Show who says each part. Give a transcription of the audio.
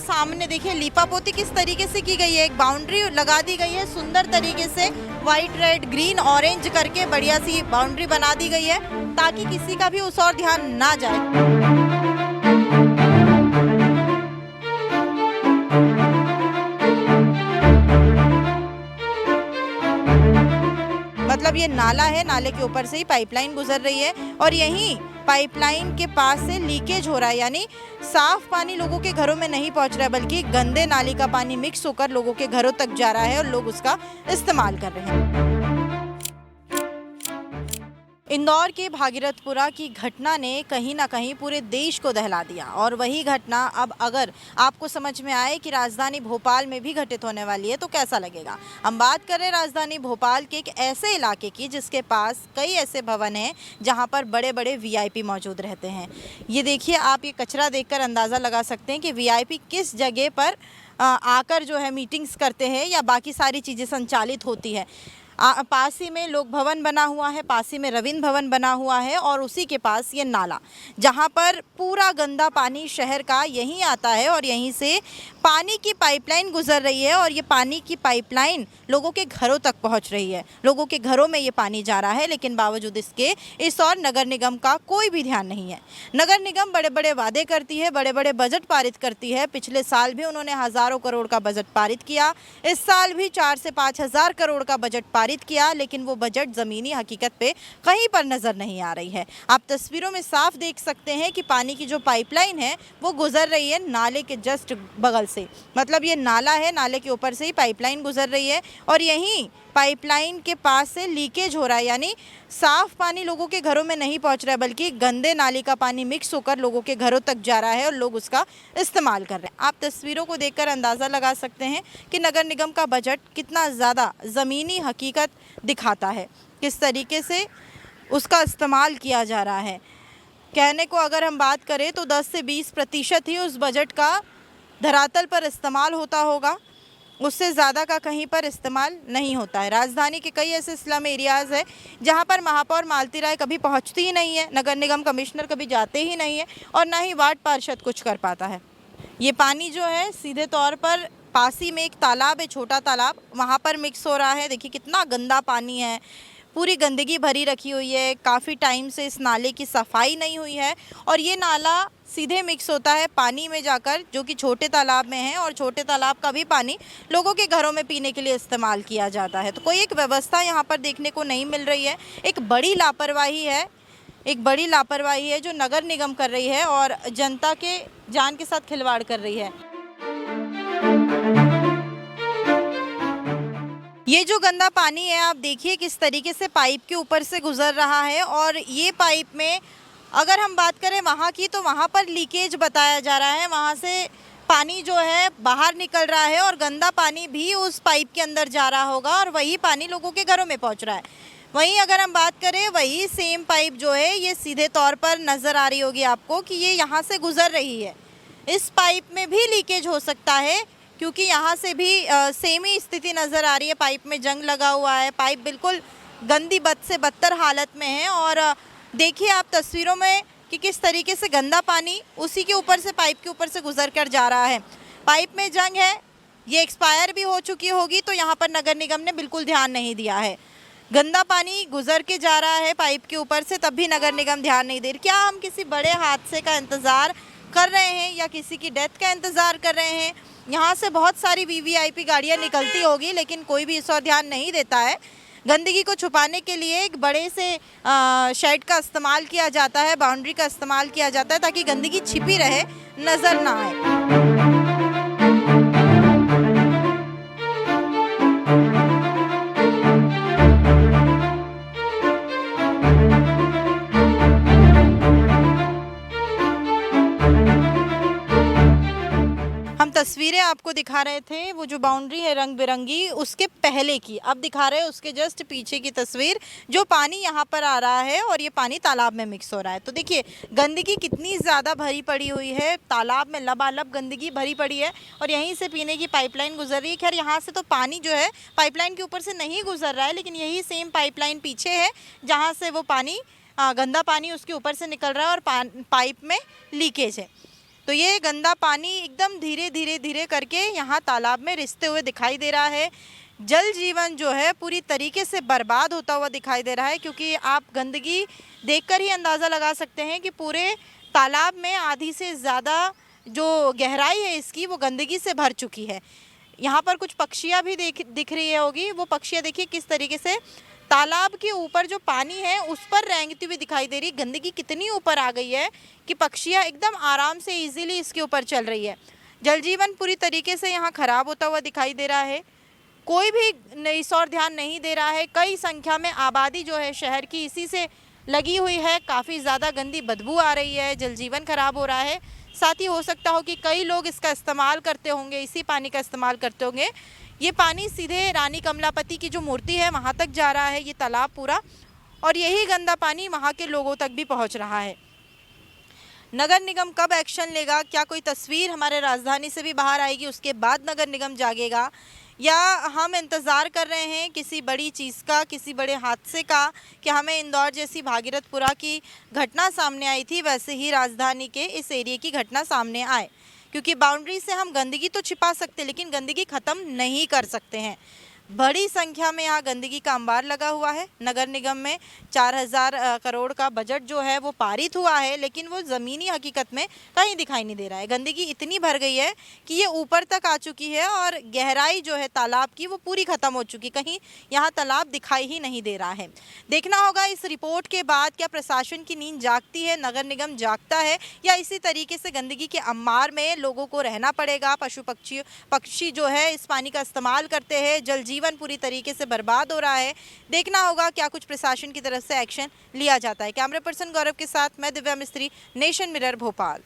Speaker 1: सामने देखिए लीपापोती किस तरीके से की गई है, एक बाउंड्री लगा दी गई है सुंदर तरीके से, व्हाइट रेड ग्रीन ऑरेंज करके बढ़िया सी बाउंड्री बना दी गई है ताकि किसी का भी उस ओर ध्यान ना जाए। मतलब ये नाला है, नाले के ऊपर से ही पाइपलाइन गुजर रही है और यहीं पाइपलाइन के पास से लीकेज हो रहा है, यानी साफ पानी लोगों के घरों में नहीं पहुंच रहा है बल्कि गंदे नाले का पानी मिक्स होकर लोगों के घरों तक जा रहा है और लोग उसका इस्तेमाल कर रहे हैं। इंदौर के भागीरथपुरा की घटना ने कहीं ना कहीं पूरे देश को दहला दिया और वही घटना अब अगर आपको समझ में आए कि राजधानी भोपाल में भी घटित होने वाली है तो कैसा लगेगा। हम बात कर रहे हैं राजधानी भोपाल के एक ऐसे इलाके की जिसके पास कई ऐसे भवन हैं जहां पर बड़े बड़े वीआईपी मौजूद रहते हैं। ये देखिए, आप ये कचरा देखकर अंदाज़ा लगा सकते हैं कि वीआईपी किस जगह पर आकर जो है मीटिंग्स करते हैं या बाकी सारी चीज़ें संचालित होती है। पास ही में लोक भवन बना हुआ है, पास ही में रविंद्र भवन बना हुआ है और उसी के पास ये नाला जहां पर पूरा गंदा पानी शहर का यहीं आता है और यहीं से पानी की पाइपलाइन गुजर रही है और ये पानी की पाइपलाइन लोगों के घरों तक पहुंच रही है। लोगों के घरों में ये पानी जा रहा है लेकिन बावजूद इसके इस और नगर निगम का कोई भी ध्यान नहीं है। नगर निगम बड़े बड़े वादे करती है, बड़े बड़े बजट पारित करती है। पिछले साल भी उन्होंने हज़ारों करोड़ का बजट पारित किया, इस साल भी 4 से 5 हज़ार करोड़ का बजट पारित किया, लेकिन वो बजट ज़मीनी हकीकत पे कहीं पर नज़र नहीं आ रही है। आप तस्वीरों में साफ देख सकते हैं कि पानी की जो पाइपलाइन है वो गुजर रही है नाले के जस्ट बगल से। मतलब ये नाला है, नाले के ऊपर से ही पाइपलाइन गुजर रही है और यहीं पाइपलाइन के पास से लीकेज हो रहा है, यानी साफ पानी लोगों के घरों में नहीं पहुंच रहा है बल्कि गंदे नाले का पानी मिक्स होकर लोगों के घरों तक जा रहा है और लोग उसका इस्तेमाल कर रहे हैं। आप तस्वीरों को देखकर अंदाज़ा लगा सकते हैं कि नगर निगम का बजट कितना ज़्यादा ज़मीनी हकीकत दिखाता है, किस तरीके से उसका इस्तेमाल किया जा रहा है। कहने को अगर हम बात करें तो 10 से 20% ही उस बजट का धरातल पर इस्तेमाल होता होगा, उससे ज़्यादा का कहीं पर इस्तेमाल नहीं होता है। राजधानी के कई ऐसे स्लम एरियाज़ हैं जहां पर महापौर मालती राय कभी पहुंचती ही नहीं है, नगर निगम कमिश्नर कभी जाते ही नहीं है और ना ही वार्ड पार्षद कुछ कर पाता है। ये पानी जो है सीधे तौर पर पास ही में एक तालाब है, छोटा तालाब, वहाँ पर मिक्स हो रहा है। देखिए कितना गंदा पानी है, पूरी गंदगी भरी रखी हुई है। काफ़ी टाइम से इस नाले की सफाई नहीं हुई है और ये नाला सीधे मिक्स होता है पानी में जाकर जो कि छोटे तालाब में है और छोटे तालाब का भी पानी लोगों के घरों में पीने के लिए इस्तेमाल किया जाता है। तो कोई एक व्यवस्था यहाँ पर देखने को नहीं मिल रही है। एक बड़ी लापरवाही है, एक बड़ी लापरवाही है जो नगर निगम कर रही है और जनता के जान के साथ खिलवाड़ कर रही है। ये जो गंदा पानी है आप देखिए किस तरीके से पाइप के ऊपर से गुजर रहा है और ये पाइप में अगर हम बात करें वहाँ की तो वहाँ पर लीकेज बताया जा रहा है, वहाँ से पानी जो है बाहर निकल रहा है और गंदा पानी भी उस पाइप के अंदर जा रहा होगा और वही पानी लोगों के घरों में पहुँच रहा है। वहीं अगर हम बात करें वही सेम पाइप जो है ये सीधे तौर पर नज़र आ रही होगी आपको कि ये यहाँ से गुज़र रही है। इस पाइप में भी लीकेज हो सकता है क्योंकि यहाँ से भी सेम ही स्थिति नज़र आ रही है, पाइप में जंग लगा हुआ है, पाइप बिल्कुल गंदी बद से बदतर हालत में है। और देखिए आप तस्वीरों में कि किस तरीके से गंदा पानी उसी के ऊपर से पाइप के ऊपर से गुजर कर जा रहा है। पाइप में जंग है, ये एक्सपायर भी हो चुकी होगी तो यहाँ पर नगर निगम ने बिल्कुल ध्यान नहीं दिया है। गंदा पानी गुजर के जा रहा है पाइप के ऊपर से तब भी नगर निगम ध्यान नहीं दे रही। क्या हम किसी बड़े हादसे का इंतज़ार कर रहे हैं या किसी की डेथ का इंतज़ार कर रहे हैं? यहाँ से बहुत सारी वीवीआईपी गाड़ियाँ निकलती होगी लेकिन कोई भी इस और ध्यान नहीं देता है। गंदगी को छुपाने के लिए एक बड़े से शेड का इस्तेमाल किया जाता है, बाउंड्री का इस्तेमाल किया जाता है ताकि गंदगी छिपी रहे, नज़र ना आए। हम तस्वीरें आपको दिखा रहे थे, वो जो बाउंड्री है रंग बिरंगी उसके पहले की, अब दिखा रहे हैं उसके जस्ट पीछे की तस्वीर, जो पानी यहाँ पर आ रहा है और ये पानी तालाब में मिक्स हो रहा है। तो देखिए गंदगी कितनी ज़्यादा भरी पड़ी हुई है, तालाब में लबालब गंदगी भरी पड़ी है और यहीं से पीने की पाइपलाइन गुजर रही है। खैर यहाँ से तो पानी जो है पाइपलाइन के ऊपर से नहीं गुजर रहा है, लेकिन यही सेम पाइपलाइन पीछे है जहाँ से वो पानी गंदा पानी उसके ऊपर से निकल रहा है और पाइप में लीकेज है। तो ये गंदा पानी एकदम धीरे धीरे धीरे करके यहाँ तालाब में रिसते हुए दिखाई दे रहा है। जल जीवन जो है पूरी तरीके से बर्बाद होता हुआ दिखाई दे रहा है, क्योंकि आप गंदगी देखकर ही अंदाज़ा लगा सकते हैं कि पूरे तालाब में आधी से ज़्यादा जो गहराई है इसकी वो गंदगी से भर चुकी है। यहाँ पर कुछ पक्षियाँ भी दिख रही होगी। वो पक्षियाँ देखिए किस तरीके से तालाब के ऊपर जो पानी है उस पर रेंगती हुई दिखाई दे रही। गंदगी कितनी ऊपर आ गई है कि पक्षियाँ एकदम आराम से इजीली इसके ऊपर चल रही है। जल जीवन पूरी तरीके से यहाँ खराब होता हुआ दिखाई दे रहा है। कोई भी इस और ध्यान नहीं दे रहा है। कई संख्या में आबादी जो है शहर की इसी से लगी हुई है। काफ़ी ज़्यादा गंदी बदबू आ रही है, जल जीवन खराब हो रहा है। साथ ही हो सकता हो कि कई लोग इसका इस्तेमाल करते होंगे, इसी पानी का इस्तेमाल करते होंगे। ये पानी सीधे रानी कमलापति की जो मूर्ति है वहाँ तक जा रहा है, ये तालाब पूरा, और यही गंदा पानी वहाँ के लोगों तक भी पहुँच रहा है। नगर निगम कब एक्शन लेगा? क्या कोई तस्वीर हमारे राजधानी से भी बाहर आएगी, उसके बाद नगर निगम जागेगा, या हम इंतज़ार कर रहे हैं किसी बड़ी चीज़ का, किसी बड़े हादसे का, कि हमें इंदौर जैसी भागीरथपुरा की घटना सामने आई थी वैसे ही राजधानी के इस एरिया की घटना सामने आए? क्योंकि बाउंड्री से हम गंदगी तो छिपा सकते, लेकिन गंदगी ख़त्म नहीं कर सकते हैं। बड़ी संख्या में यहाँ गंदगी का अंबार लगा हुआ है। नगर निगम में 4000 करोड़ का बजट जो है वो पारित हुआ है, लेकिन वो ज़मीनी हकीकत में कहीं दिखाई नहीं दे रहा है। गंदगी इतनी भर गई है कि ये ऊपर तक आ चुकी है और गहराई जो है तालाब की वो पूरी ख़त्म हो चुकी, कहीं यहाँ तालाब दिखाई ही नहीं दे रहा है। देखना होगा इस रिपोर्ट के बाद क्या प्रशासन की नींद जागती है, नगर निगम जागता है, या इसी तरीके से गंदगी के अंबार में लोगों को रहना पड़ेगा। पशु पक्षी जो है इस पानी का इस्तेमाल करते हैं, जल जीवन पूरी तरीके से बर्बाद हो रहा है। देखना होगा क्या कुछ प्रशासन की तरफ से एक्शन लिया जाता है। कैमरा पर्सन गौरव के साथ मैं दिव्या मिस्त्री, नेशन मिरर, भोपाल।